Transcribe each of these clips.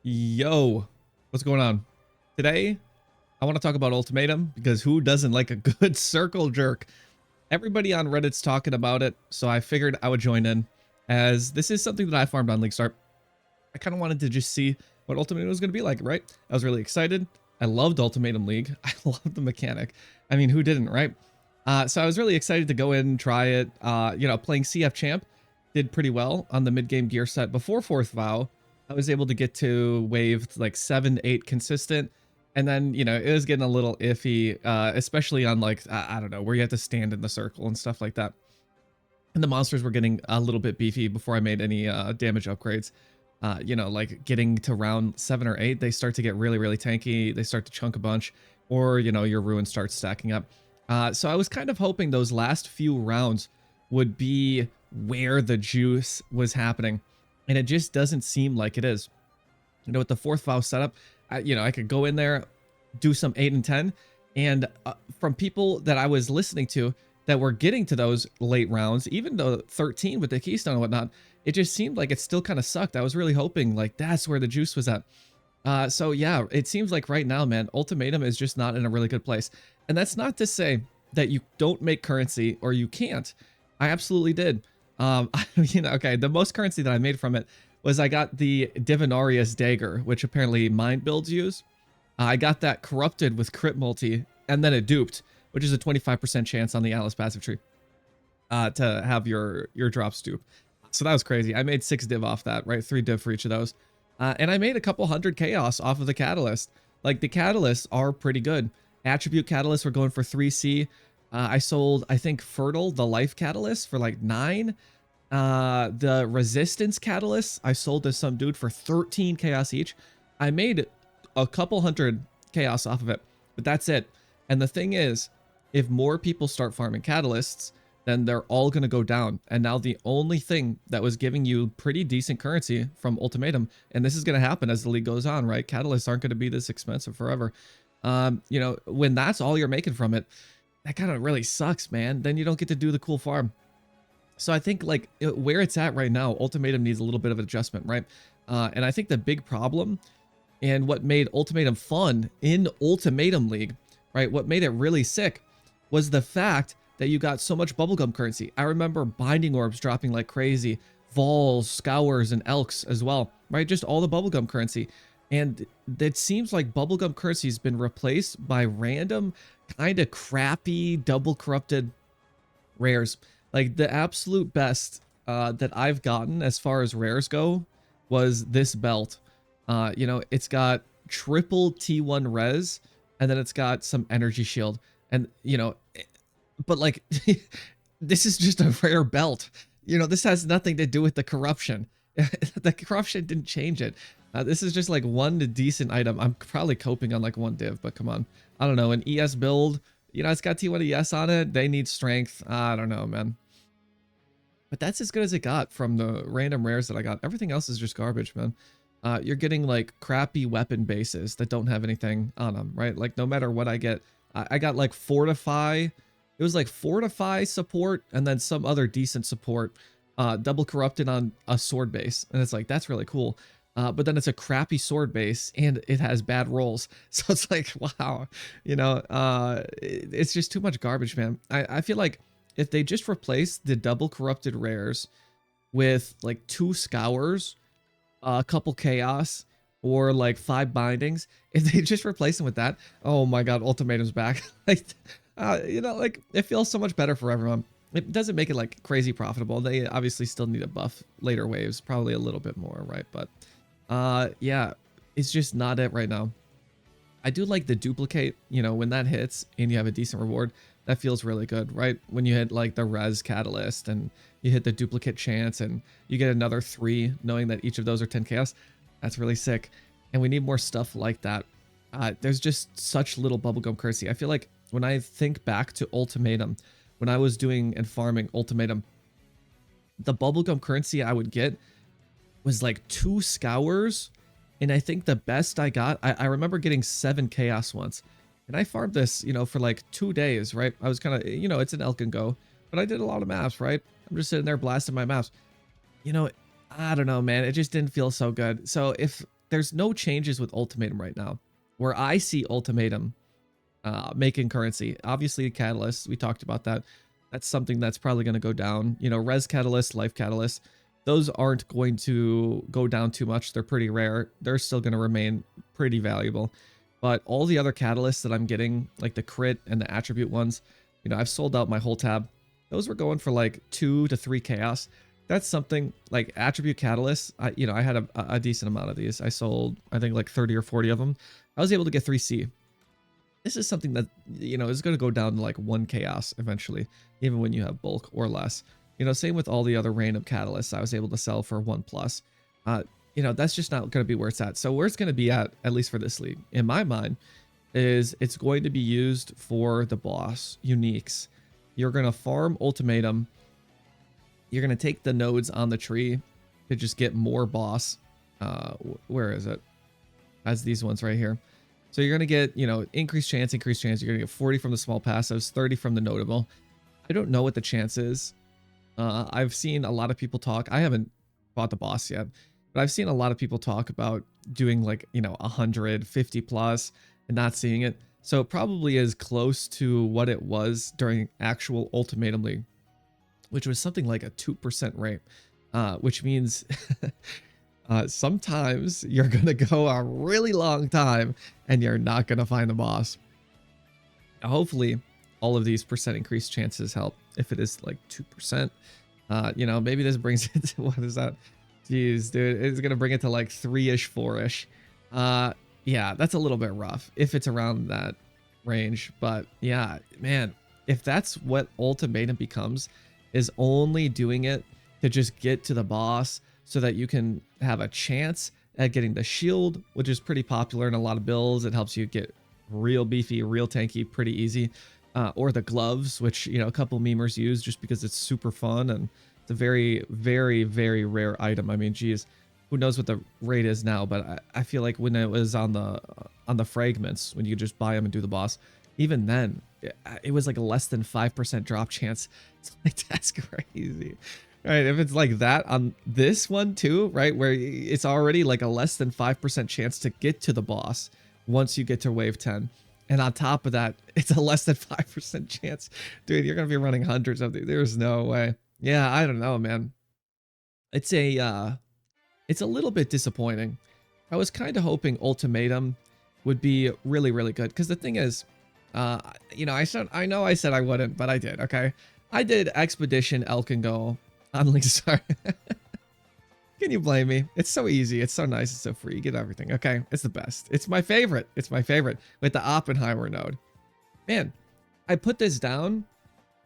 Yo, what's going on? Today, I want to talk about Ultimatum because who doesn't like a good circle jerk? Everybody on Reddit's talking about it, so I figured I would join in as this is something that I farmed on League Start. I kind of wanted to just see what Ultimatum was going to be like, right? I was really excited. I loved Ultimatum League. I loved the mechanic. I mean, who didn't, right? So I was really excited to go in and try it. Playing CF Champ did pretty well on the mid-game gear set before 4th Vow. I was able to get to wave like 7, 8 consistent. And then, it was getting a little iffy, especially on like, I don't know, where you have to stand in the circle and stuff like that. And the monsters were getting a little bit beefy before I made any damage upgrades. Like getting to round 7 or 8, they start to get really, really tanky. They start to chunk a bunch, or, your ruin starts stacking up. So I was kind of hoping those last few rounds would be where the juice was happening. And it just doesn't seem like it is. With the 4th Vow setup, I could go in there, do some 8 and 10. And from people that I was listening to that were getting to those late rounds, even though 13 with the Keystone and whatnot, it just seemed like it still kind of sucked. I was really hoping like that's where the juice was at. So yeah, it seems like right now, man, Ultimatum is just not in a really good place. And that's not to say that you don't make currency or you can't. I absolutely did. Okay, the most currency that I made from it was I got the Divinarius Dagger, which apparently mind builds use. I got that corrupted with crit multi, and then it duped, which is a 25% chance on the Atlas passive tree to have your drops dupe. So that was crazy. I made 6 div off that, right? 3 div for each of those. And I made a couple hundred chaos off of the catalyst. Like the catalysts are pretty good. Attribute catalysts were going for 3C. I sold, I think, Fertile, the life catalyst, for like 9. The resistance catalyst I sold to some dude for 13 chaos each. I made a couple hundred chaos off of it, but that's it. And the thing is, if more people start farming catalysts, then they're all going to go down. And now the only thing that was giving you pretty decent currency from Ultimatum, and this is going to happen as the league goes on, right? Catalysts aren't going to be this expensive forever. When that's all you're making from it, that kind of really sucks, man. Then you don't get to do the cool farm. So I think like where it's at right now, Ultimatum needs a little bit of adjustment, right? And I think the big problem and what made Ultimatum fun in Ultimatum League, right? What made it really sick was the fact that you got so much bubblegum currency. I remember binding orbs dropping like crazy, Vols, Scours, and Elks as well, right? Just all the bubblegum currency. And it seems like bubblegum currency has been replaced by random kind of crappy double corrupted rares. Like the absolute best that I've gotten as far as rares go was this belt. It's got triple T1 res, and then it's got some energy shield. And, but like, this is just a rare belt. This has nothing to do with the corruption. The corruption didn't change it. This is just like one decent item. I'm probably coping on like 1 div, but come on. I don't know, an ES build, it's got T1 ES on it. They need strength. I don't know, man. But that's as good as it got from the random rares that I got. Everything else is just garbage, man. You're getting like crappy weapon bases that don't have anything on them, right? Like no matter what I get, I got like Fortify. It was like Fortify support and then some other decent support, double corrupted on a sword base. And it's like, that's really cool. But then it's a crappy sword base and it has bad rolls. So it's like, wow, it's just too much garbage, man. I feel like if they just replace the double corrupted rares with like 2 Scours, a couple chaos, or like 5 bindings, if they just replace them with that, oh my god, Ultimatum's back. Like, like it feels so much better for everyone. It doesn't make it like crazy profitable. They obviously still need a buff later waves, probably a little bit more, right? But yeah, it's just not it right now. I do like the duplicate, when that hits and you have a decent reward, that feels really good, right? When you hit like the res catalyst and you hit the duplicate chance and you get another 3, knowing that each of those are 10 chaos, that's really sick. And we need more stuff like that. There's just such little bubblegum currency. I feel like when I think back to Ultimatum, when I was doing and farming Ultimatum, the bubblegum currency I would get was like 2 Scours. And I think the best I got, I remember getting 7 chaos once. And I farmed this, for like 2 days, right? I was kind of, it's an elk and go, but I did a lot of maps, right? I'm just sitting there blasting my maps. I don't know, man. It just didn't feel so good. So if there's no changes with Ultimatum right now. Where I see Ultimatum making currency, obviously Catalyst, we talked about that. That's something that's probably going to go down. You know, Res Catalyst, Life Catalyst, those aren't going to go down too much. They're pretty rare. They're still going to remain pretty valuable. But all the other catalysts that I'm getting, like the crit and the attribute ones, you know, I've sold out my whole tab. Those were going for like 2 to 3 chaos. That's something like attribute catalysts. I had a decent amount of these. I sold, I think, like 30 or 40 of them. I was able to get 3C. This is something that, you know, is going to go down to like 1 chaos eventually, even when you have bulk or less. You know, same with all the other random catalysts I was able to sell for 1+. You know, that's just not going to be where it's at. So where it's going to be at least for this league, in my mind, is it's going to be used for the boss uniques. You're going to farm Ultimatum. You're going to take the nodes on the tree to just get more boss. Where is it? As these ones right here. So you're going to get, you know, increased chance. You're going to get 40 from the small passives, 30 from the notable. I don't know what the chance is. I've seen a lot of people talk. I haven't bought the boss yet, but I've seen a lot of people talk about doing like, you know, 150 plus and not seeing it. So it probably is close to what it was during actual Ultimatum League, which was something like a 2% rate, which means sometimes you're going to go a really long time and you're not going to find the boss. Now, hopefully all of these percent increased chances help. If it is like 2%, you know, maybe this brings it to, what is that? Jeez, dude, it's going to bring it to like 3-ish, 4-ish. Yeah, that's a little bit rough if it's around that range. But yeah, man, if that's what Ultimatum becomes, is only doing it to just get to the boss so that you can have a chance at getting the shield, which is pretty popular in a lot of builds. It helps you get real beefy, real tanky, pretty easy. Or the gloves, which, you know, a couple memers use just because it's super fun and it's a very, very, very rare item. I mean, geez, who knows what the rate is now, but I feel like when it was on the fragments, when you just buy them and do the boss, even then, it was like a less than 5% drop chance. It's like, that's crazy. Right, if it's like that on this one too, right, where it's already like a less than 5% chance to get to the boss once you get to wave 10. And on top of that, it's a less than 5% chance. Dude, you're going to be running hundreds of these. There's no way. Yeah, I don't know, man. It's a little bit disappointing. I was kind of hoping Ultimatum would be really, really good. Because the thing is, you know, I know I said I wouldn't, but I did, okay? I did Expedition Elk and Go on Link Star. Can you blame me? It's so easy. It's so nice. It's so free. You get everything. Okay. It's the best. It's my favorite. It's my favorite with the Oppenheimer node. Man, I put this down.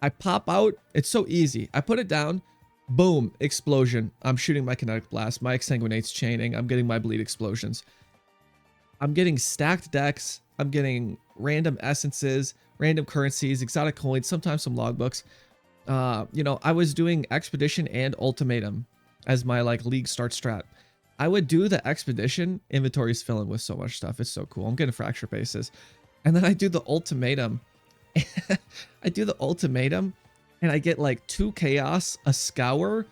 I pop out. It's so easy. I put it down. Boom. Explosion. I'm shooting my kinetic blast. My exsanguinate's chaining. I'm getting my bleed explosions. I'm getting stacked decks. I'm getting random essences, random currencies, exotic coins, sometimes some logbooks. You know, I was doing Expedition and Ultimatum as my like league start strat. I would do the Expedition, inventory's filling with so much stuff. It's so cool. I'm getting fracture bases. And then I do the Ultimatum. I do the Ultimatum and I get like 2 chaos, a scour,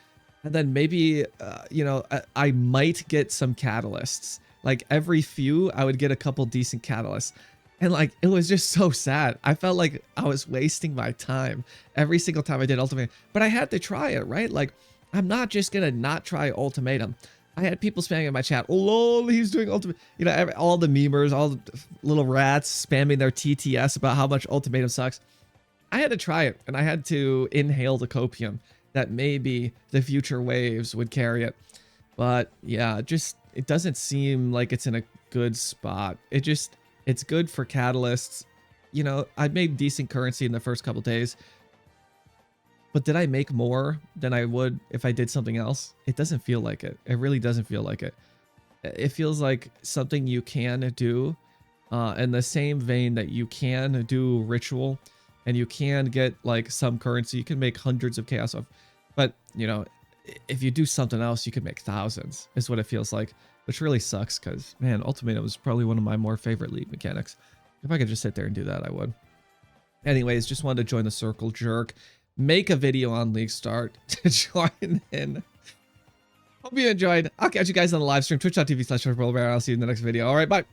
and then maybe, you know, I might get some catalysts. Like every few, I would get a couple decent catalysts. And like, it was just so sad. I felt like I was wasting my time every single time I did Ultimatum. But I had to try it, right? Like, I'm not just going to not try Ultimatum. I had people spamming in my chat, oh, lol, he's doing Ultimatum. You know, all the memers, all the little rats spamming their TTS about how much Ultimatum sucks. I had to try it, and I had to inhale the copium that maybe the future waves would carry it. But yeah, just, it doesn't seem like it's in a good spot. It's good for catalysts. You know, I made decent currency in the first couple days. But did I make more than I would if I did something else? It doesn't feel like it. It really doesn't feel like it. It feels like something you can do in the same vein that you can do ritual and you can get like some currency. You can make hundreds of chaos of. But, you know, if you do something else, you can make thousands is what it feels like, which really sucks because, man, Ultimatum was probably one of my more favorite league mechanics. If I could just sit there and do that, I would. Anyways, just wanted to join the circle jerk. Make a video on League Start to join in. Hope you enjoyed. I'll catch you guys on the live stream, twitch.tv/bear. I'll see you in the next video. All right, bye.